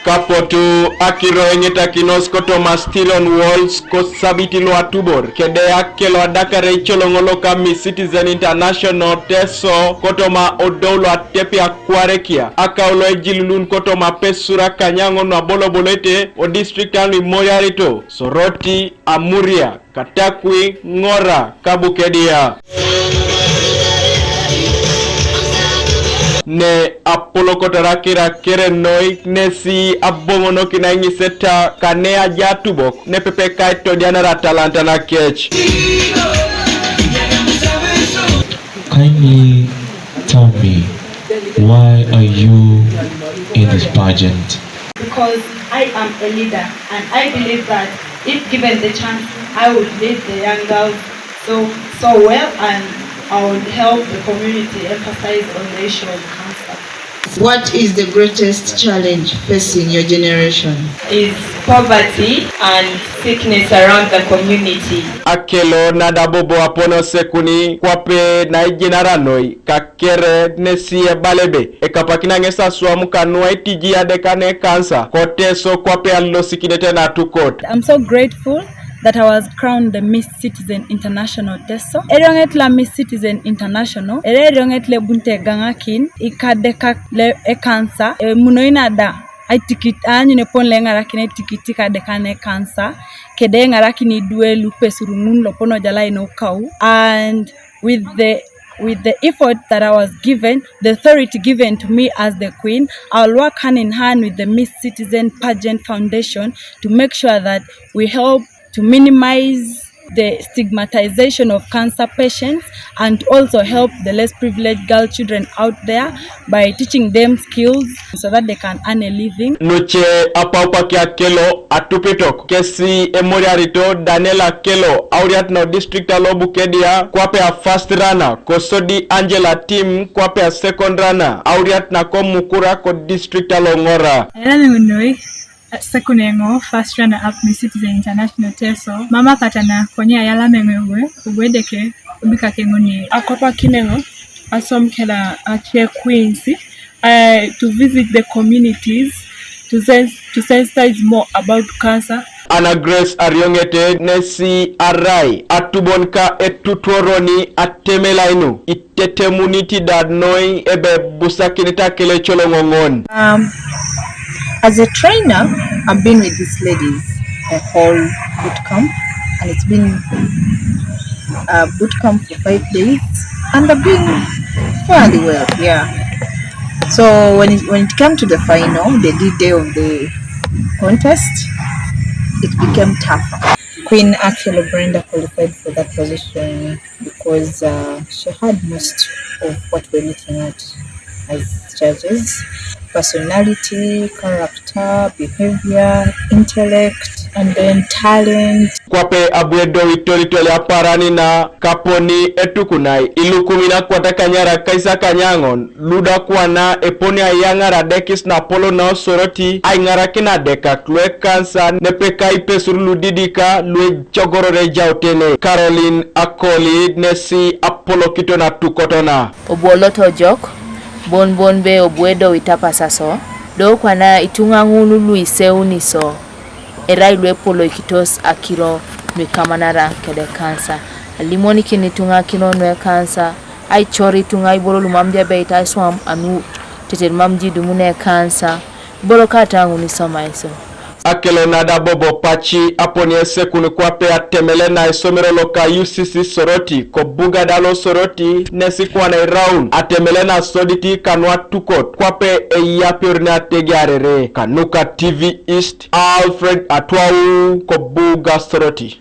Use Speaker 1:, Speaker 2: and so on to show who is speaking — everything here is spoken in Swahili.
Speaker 1: Kapotu akiroengeta kinosko Thomas Tilon Walls ko sabiti lo atubor kede akelo adakare cholongolo kami Citizen International Teso kotoma odolo atepi akwarekia akaulo ejilulun kotoma pesura kanyango na bolo bolete o district ani moyarito Soroti Amuria Katakwi Ngora Kabukedia ne Apollo kotarakira Kere noi nesi abongono kinaingi seta kanea jatubok ne pepe kaito dianara talanta na kech.
Speaker 2: Kindly tell me, why are you in this pageant?
Speaker 3: Because I am a leader and I believe that if given the chance I would lead the young girls so well and I would help the community emphasize on the issue of cancer.
Speaker 4: What is the greatest challenge facing your generation?
Speaker 3: Is poverty and sickness around the community.
Speaker 1: Akelo nadabobo apono sekuni kwape na ijenaranoi kakere nesie balebe ekapakina ngesa suamu kanua itiji adekane kansa koteso kwape alosikinete na tukot.
Speaker 5: I'm so grateful that I was crowned the Miss Citizen International Teso. Erionget la Miss Citizen International. Erionget le bunte gangakin ikadeka le cancer. Munoina da. I tikit anyu ne pon lenga rakine tikitika dekane cancer. Kede ngarakini due lupe surungun lopono jala ino kau. And with the effort that I was given, the authority given to me as the queen, I'll work hand in hand with the Miss Citizen Pageant Foundation to make sure that we help to minimize the stigmatization of cancer patients and also help the less privileged girl children out there by teaching them skills so that they can earn a living.
Speaker 1: Nuche apaupa kia kelo atupitok kesi emoriarito Daniela Kelo auriat no district alobukedia kwape a first runner kosodi Angela team kwape a second runner auriat na komukura ko district alongora.
Speaker 6: Asekun first runner up Miss Citizen International Teso. Mama katana konya yala mengewe ubwedeke ubika kengoni.
Speaker 7: Akwap kinengo asom kela achie queens to visit the communities to sensitize more about cancer.
Speaker 1: Ana Grace Ariongete nesi arai atubonka etutoroni Atemele itete muniti dadnoi ebe busakinita kele cholongongon.
Speaker 8: As a trainer, I've been with these ladies a whole boot camp, and it's been a boot camp for 5 days, and I've been fairly well, yeah. So when it came to the final, the day of the contest, it became tougher. Queen actually Brenda qualified for that position because she had most of what we're looking at as judges: personality, character, behavior, intellect, and then talent.
Speaker 1: Kwape abwedo itoritoli aparani na kaponi etukunai ilukumina kwata kanyara kaisa kanyangon luda kuana eponi ayangara dekis na polo na Soroti aingara kina deka klue kansa nepeka ipesuru didika lue chogorore jautene. Caroline Akoli nesi Apollo kito na tukotona
Speaker 9: oboloto jok bon be obwedo itapa saso do kwana itungangunu luise uniso erailwe polo ikitos akiro nwe kamanara kede kansa limoni kinitunga kino nwe kansa ai chori tunga ibolo lumambia be ita swam anu tetel mamji dumune kansa bolo kata uniso maiso.
Speaker 1: Akelo nada bobo pachi aponi Asekun kwape Atemele na isomero loka UCC Soroti ko buga dalo Soroti nesi kwa na round Atemele na soditi kanwa tukot kwape eyapirne ategarere kanuka TV East Alfred Atwau ko buga Soroti.